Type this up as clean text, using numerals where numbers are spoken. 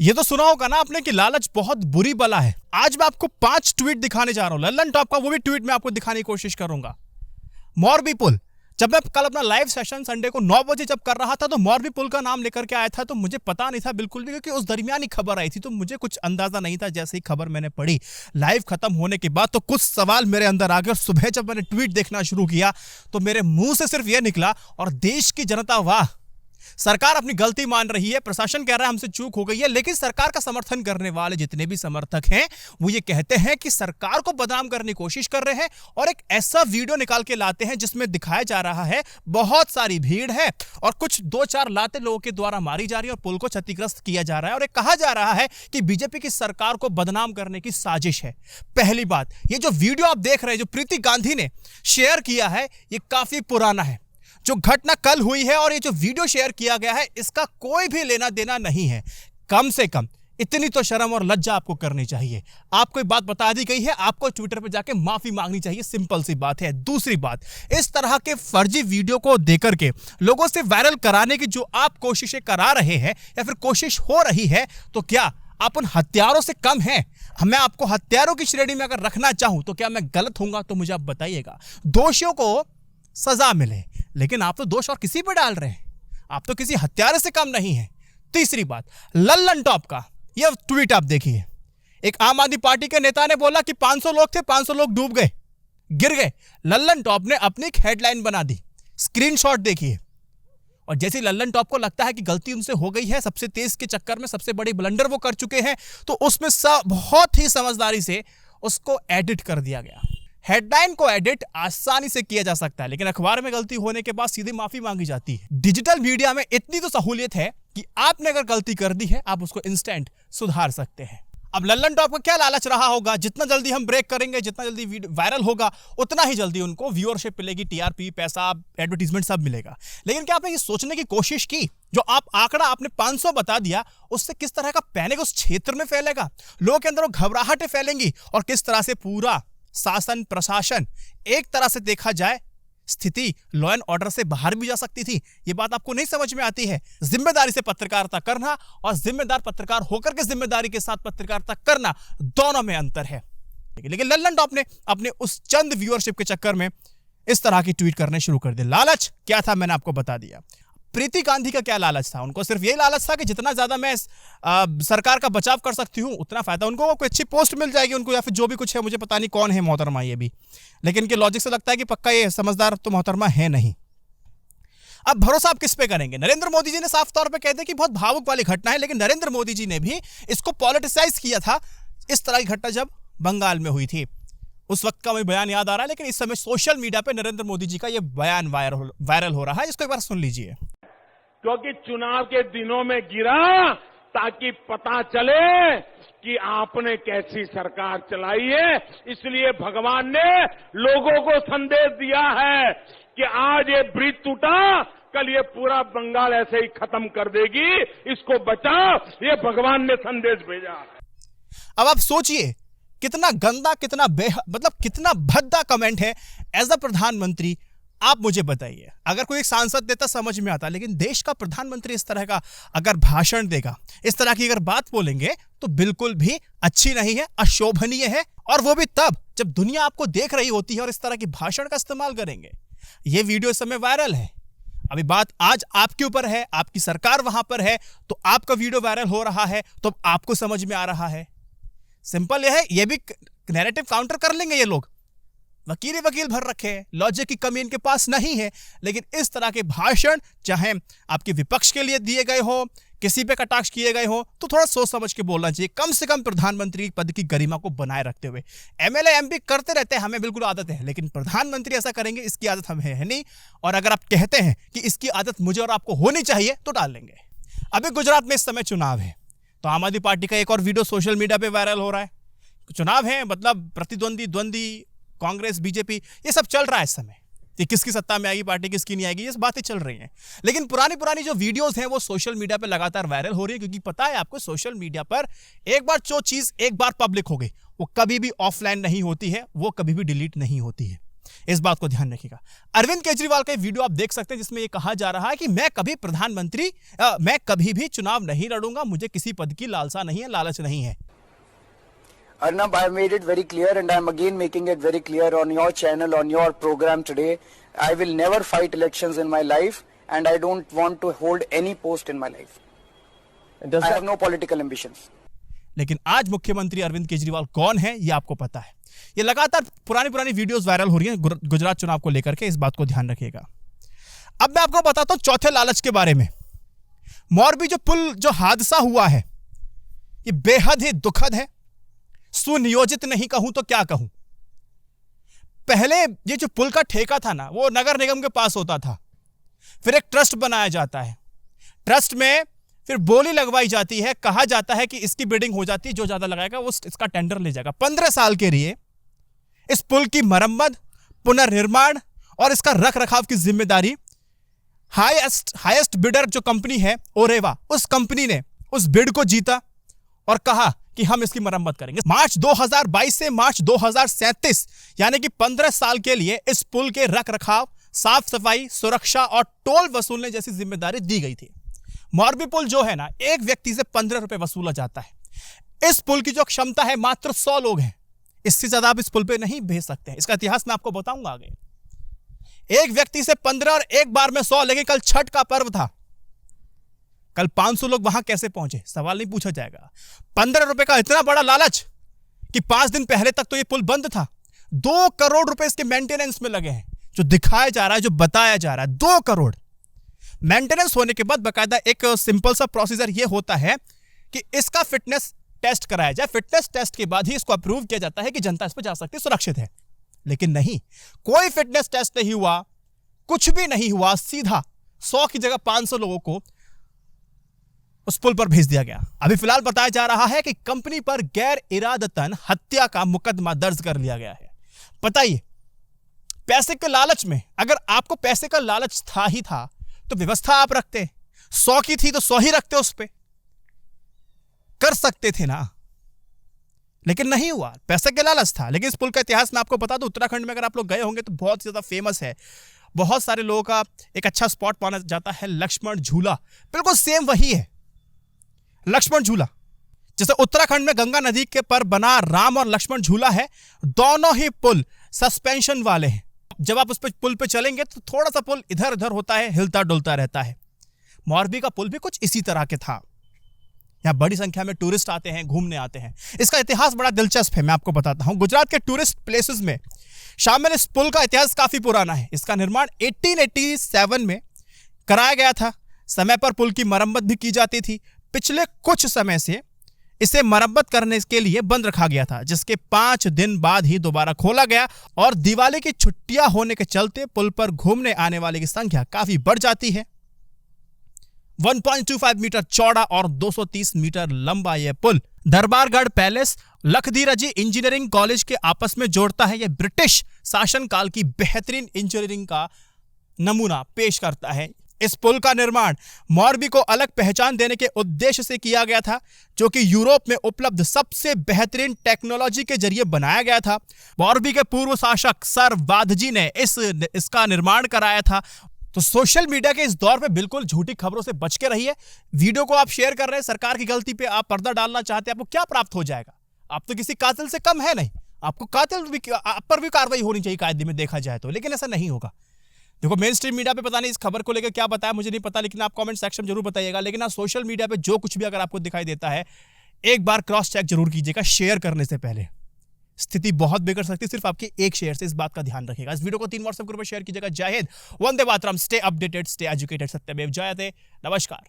ये तो सुना होगा ना आपने कि लालच बहुत बुरी बला है। आज मैं आपको 5 ट्वीट दिखाने जा रहा हूं लल्लन टॉप का, वो भी ट्वीट मैं आपको दिखाने की कोशिश करूंगा। मोरबी पुल, जब मैं कल अपना लाइव सेशन संडे को 9 बजे जब कर रहा था तो मोरबी पुल का नाम लेकर के आया था, तो मुझे पता नहीं था बिल्कुल भी, क्योंकि उस दरमियान ही खबर आई थी तो मुझे कुछ अंदाजा नहीं था। जैसे ही खबर मैंने पढ़ी लाइव खत्म होने के बाद तो कुछ सवाल मेरे अंदर आ गए, और सुबह जब मैंने ट्वीट देखना शुरू किया तो मेरे मुंह से सिर्फ यह निकला, और देश की जनता वाह, सरकार अपनी गलती मान रही है, प्रशासन कह रहा है हमसे चूक हो गई है, लेकिन सरकार का समर्थन करने वाले जितने भी समर्थक हैं वो ये कहते हैं कि सरकार को बदनाम करने की कोशिश कर रहे हैं, और एक ऐसा वीडियो निकाल के लाते हैं जिसमें दिखाया जा रहा है बहुत सारी भीड़ है और कुछ 2-4 लातें लोगों के द्वारा मारी जा रही है और पुल को क्षतिग्रस्त किया जा रहा है, और एक कहा जा रहा है कि बीजेपी की सरकार को बदनाम करने की साजिश है। पहली बात, ये जो वीडियो आप देख रहे हैं जो प्रीति गांधी ने शेयर किया है ये काफी पुराना है। जो घटना कल हुई है और ये जो वीडियो शेयर किया गया है इसका कोई भी लेना देना नहीं है। कम से कम इतनी तो शर्म और लज्जा आपको करनी चाहिए। आपको एक बात बता दी गई है, आपको ट्विटर पे जाके माफी मांगनी चाहिए, सिंपल सी बात है। दूसरी बात, इस तरह के फर्जी वीडियो को देकर के लोगों से वायरल कराने की जो आप कोशिशें करा रहे हैं या फिर कोशिश हो रही है, तो क्या आप उन हत्यारों से कम हैं? मैं आपको हत्यारों की श्रेणी में अगर रखना चाहूं तो क्या मैं गलत होऊंगा? तो मुझे आप बताइएगा। दोषियों को सजा मिले, लेकिन आप तो दोष और किसी पर डाल रहे हैं, आप तो किसी हत्यारे से कम नहीं है। तीसरी बात, लल्लन टॉप का यह ट्वीट आप देखिए। एक आम आदमी पार्टी के नेता ने बोला कि 500 लोग थे, 500 लोग डूब गए, गिर गए। लल्लन टॉप ने अपनी एक हेडलाइन बना दी, स्क्रीनशॉट देखिए। और जैसे लल्लन टॉप को लगता है कि गलती उनसे हो गई है, सबसे तेज के चक्कर में सबसे बड़ी ब्लंडर वो कर चुके हैं, तो उसमें बहुत ही समझदारी से उसको एडिट कर दिया गया। हेडलाइन को एडिट आसानी से किया जा सकता है, लेकिन अखबार में गलती होने के बाद सीधी माफी मांगी जाती है। डिजिटल मीडिया में इतनी तो सहूलियत है कि आपने अगर गलती कर दी है आप उसको इंस्टेंट सुधार सकते हैं। अब लल्लन टॉप का क्या लालच रहा होगा, जितना जल्दी हम ब्रेक करेंगे, जितना जल्दी वायरल होगा, उतना ही जल्दी उनको व्यूअरशिप मिलेगी, टीआरपी, पैसा, एडवर्टीजमेंट सब मिलेगा। लेकिन क्या आपने ये सोचने की कोशिश की, जो आंकड़ा आपने 500 बता दिया, उससे किस तरह का पैनिक उस क्षेत्र में फैलेगा, लोगों के अंदर घबराहटें फैलेंगी, और किस तरह से पूरा शासन प्रशासन, एक तरह से देखा जाए स्थिति लॉ एंड ऑर्डर से बाहर भी जा सकती थी। यह बात आपको नहीं समझ में आती है। जिम्मेदारी से पत्रकारिता करना और जिम्मेदार पत्रकार होकर के जिम्मेदारी के साथ पत्रकारिता करना, दोनों में अंतर है। लेकिन लल्लन टॉप ने अपने उस चंद व्यूअरशिप के चक्कर में इस तरह की ट्वीट करने शुरू कर दिए। लालच क्या था मैंने आपको बता दिया। प्रीति गांधी का क्या लालच था? उनको सिर्फ यही लालच था कि जितना ज्यादा मैं सरकार का बचाव कर सकती हूँ उतना फायदा उनको, कोई अच्छी पोस्ट मिल जाएगी उनको, या फिर जो भी कुछ है, मुझे पता नहीं कौन है मोहतरमा ये भी, लेकिन के लॉजिक से लगता है कि पक्का ये समझदार तो मोहतरमा है नहीं। अब भरोसा आप किस पे करेंगे? नरेंद्र मोदी जी ने साफ तौर पे कहते हैं कि बहुत भावुक वाली घटना है, लेकिन नरेंद्र मोदी जी ने भी इसको पॉलिटिसाइज किया था। इस तरह की घटना जब बंगाल में हुई थी, उस वक्त का मुझे बयान याद आ रहा है, लेकिन इस समय सोशल मीडिया पे नरेंद्र मोदी जी का यह बयान वायरल हो रहा है, इसको एक बार सुन लीजिए। क्योंकि चुनाव के दिनों में गिरा ताकि पता चले कि आपने कैसी सरकार चलाई है, इसलिए भगवान ने लोगों को संदेश दिया है कि आज ये ब्रिज टूटा, कल ये पूरा बंगाल ऐसे ही खत्म कर देगी, इसको बचाओ, ये भगवान ने संदेश भेजा। अब आप सोचिए कितना गंदा, कितना मतलब कितना भद्दा कमेंट है। एज अ प्रधानमंत्री आप मुझे बताइए, अगर कोई एक सांसद देता समझ में आता, लेकिन देश का प्रधानमंत्री इस तरह का अगर भाषण देगा, इस तरह की अगर बात बोलेंगे तो बिल्कुल भी अच्छी नहीं है, अशोभनीय है, और वो भी तब जब दुनिया आपको देख रही होती है और इस तरह की भाषण का इस्तेमाल करेंगे। ये वीडियो इस समय वायरल है, अभी बात आज आपके ऊपर है, आपकी सरकार वहां पर है, तो आपका वीडियो वायरल हो रहा है तो आपको समझ में आ रहा है। सिंपल यह है, ये भी नैरेटिव काउंटर कर लेंगे ये लोग, वकील भर रखे हैं, लॉजिक की कमी इनके पास नहीं है, लेकिन इस तरह के भाषण चाहे आपके विपक्ष के लिए दिए गए हो, किसी पे कटाक्ष किए गए हो, तो थोड़ा सोच समझ के बोलना चाहिए, कम से कम प्रधानमंत्री पद की गरिमा को बनाए रखते हुए। एमएलए एमपी करते रहते हैं, हमें बिल्कुल आदत है, लेकिन प्रधानमंत्री ऐसा करेंगे इसकी आदत हमें है नहीं, और अगर आप कहते हैं कि इसकी आदत मुझे और आपको होनी चाहिए तो डाल लेंगे। अभी गुजरात में इस समय चुनाव है, तो आम आदमी पार्टी का एक और वीडियो सोशल मीडिया पे वायरल हो रहा है। चुनाव है, मतलब द्वंद्वी कांग्रेस बीजेपी ये सब चल रहा है इस समय, कि किसकी सत्ता में आएगी पार्टी, किसकी नहीं आएगी, ये बातें चल रही हैं। लेकिन पुरानी जो वीडियोस हैं वो सोशल मीडिया पे लगातार वायरल हो रही है, क्योंकि पता है आपको सोशल मीडिया पर एक बार जो चीज एक बार पब्लिक हो गई वो कभी भी ऑफलाइन नहीं होती है, वो कभी भी डिलीट नहीं होती है। इस बात को ध्यान रखिएगा। अरविंद केजरीवाल का वीडियो आप देख सकते हैं जिसमें ये कहा जा रहा है कि मैं कभी भी चुनाव नहीं लड़ूंगा, मुझे किसी पद की लालसा नहीं है, लालच नहीं है। Arnab, I have made it very clear and I am again making it very clear on your channel, on your program today. I will never fight elections in my life and I don't want to hold any post in my life. I have no political ambitions. लेकिन आज मुख्यमंत्री अरविंद केजरीवाल कौन है ये आपको पता है। ये लगातार पुरानी वीडियोस वायरल हो रही हैं गुजरात चुनाव को लेकर के, इस बात को ध्यान रखिएगा। अब मैं आपको बताता हूं चौथे लालच के बारे में। मोरबी जो पुल जो हादसा हुआ है ये बेहद ही दुखद है, सुनियोजित नहीं कहूं तो क्या कहूं। पहले ये जो पुल का ठेका था ना वो नगर निगम के पास होता था, फिर एक ट्रस्ट बनाया जाता है, ट्रस्ट में फिर बोली लगवाई जाती है, कहा जाता है कि इसकी बिडिंग हो जाती है, जो ज्यादा लगाएगा वो इसका टेंडर ले जाएगा। 15 साल के लिए इस पुल की मरम्मत, पुनर्निर्माण और इसका रख रखाव की जिम्मेदारी हाईएस्ट बिडर जो कंपनी है ओरेवा, उस कंपनी ने उस बिड को जीता और कहा कि हम इसकी मरम्मत करेंगे। मार्च 2022 से मार्च 2037 यानी कि 15 साल के लिए इस पुल के रख रखाव, साफ सफाई, सुरक्षा और टोल वसूलने जैसी जिम्मेदारी दी गई थी। मोरबी पुल जो है ना, एक व्यक्ति से 15 रुपए वसूला जाता है। इस पुल की जो क्षमता है मात्र 100 लोग हैं, इससे ज्यादा आप इस पुल पे नहीं भेज सकते हैं। इसका इतिहास मैं आपको बताऊंगा आगे। एक व्यक्ति से 15 और एक बार में 100, लेकिन कल छठ का पर्व था, कल 500 लोग वहां कैसे पहुंचे, सवाल नहीं पूछा जाएगा। 15 रुपए का इतना बड़ा लालच कि 5 दिन पहले तक तो ये पुल बंद था। 2 करोड़ रुपए इसके मेंटेनेंस में लगे हैं, जो दिखाया जा रहा है, जो बताया जा रहा है। 2 करोड़ मेंटेनेंस होने के बाद बकायदा एक सिंपल सा प्रोसीजर ये होता है कि इसका फिटनेस टेस्ट कराया जाए। फिटनेस टेस्ट के बाद ही इसको अप्रूव किया जाता है कि जनता इस पर जा सकती है, सुरक्षित है। लेकिन नहीं, कोई फिटनेस टेस्ट नहीं हुआ, कुछ भी नहीं हुआ, सीधा 100 की जगह 500 लोगों को उस पुल पर भेज दिया गया। अभी फिलहाल बताया जा रहा है कि कंपनी पर गैर इरादतन हत्या का मुकदमा दर्ज कर लिया गया है। बताइए, पैसे के लालच में, अगर आपको पैसे का लालच था ही था तो व्यवस्था आप रखते, 100 की थी तो 100 ही रखते, उस पे कर सकते थे ना, लेकिन नहीं हुआ, पैसे के लालच था। लेकिन इस पुल का इतिहास मैं आपको बता दूं, उत्तराखंड में अगर आप लोग गए होंगे तो बहुत ज्यादा फेमस है, बहुत सारे लोगों का एक अच्छा स्पॉट माना जाता है लक्ष्मण झूला। बिल्कुल सेम वही है लक्ष्मण झूला, जैसे उत्तराखंड में गंगा नदी के पर बना राम और लक्ष्मण झूला है। दोनों ही पुल सस्पेंशन वाले हैं। जब आप उस पर पुल पे चलेंगे तो थोड़ा सा पुल इधर उधर होता है, हिलता डुलता रहता है। मोरबी का पुल भी कुछ इसी तरह के था। यहाँ बड़ी संख्या में टूरिस्ट आते हैं, घूमने आते हैं। इसका इतिहास बड़ा दिलचस्प है, मैं आपको बताता हूँ। गुजरात के टूरिस्ट प्लेसेस में शामिल इस पुल का इतिहास काफी पुराना है। इसका निर्माण 1887 में कराया गया था। समय पर पुल की मरम्मत भी की जाती थी। पिछले कुछ समय से इसे मरम्मत करने के लिए बंद रखा गया था, जिसके 5 दिन बाद ही दोबारा खोला गया और दिवाली की छुट्टियां होने के चलते पुल पर घूमने आने वाले की संख्या काफी बढ़ जाती है। 1.25 मीटर चौड़ा और 230 मीटर लंबा यह पुल दरबारगढ़ पैलेस, लखदीराजी इंजीनियरिंग कॉलेज के आपस में जोड़ता है। यह ब्रिटिश शासनकाल की बेहतरीन इंजीनियरिंग का नमूना पेश करता है। इस पुल का निर्माण मोरबी को अलग पहचान देने के उद्देश्य से किया गया था, जो कि यूरोप में उपलब्ध सबसे बेहतरीन टेक्नोलॉजी के जरिए बनाया गया था। मोरबी के पूर्व शासक सर वाधजी ने इसका निर्माण कराया था। तो सोशल मीडिया के इस दौर पे बिल्कुल झूठी खबरों से बच के रहिए। वीडियो को आप शेयर कर रहे हैं, सरकार की गलती पे आप पर्दा डालना चाहते हैं, आपको क्या प्राप्त हो जाएगा? आप तो किसी कातिल से कम है नहीं। आपको कातिल आप पर भी कार्रवाई होनी चाहिए कायदे में देखा जाए तो, लेकिन ऐसा नहीं होगा। देखो, मेन स्ट्रीम मीडिया पे पता नहीं इस खबर को लेकर क्या बताया, मुझे नहीं पता, लेकिन आप कमेंट सेक्शन में जरूर बताइएगा। लेकिन आप सोशल मीडिया पे जो कुछ भी अगर आपको दिखाई देता है, एक बार क्रॉस चेक जरूर कीजिएगा शेयर करने से पहले। स्थिति बहुत बिगड़ सकती है सिर्फ आपके एक शेयर से, इस बात का ध्यान रखिएगा। इस वीडियो को 3 व्हाट्सएप ग्रुप में शेयर कीजिएगा। जय Hind, Vande Mataram, stay updated, stay educated, सत्यमेव जयते। नमस्कार।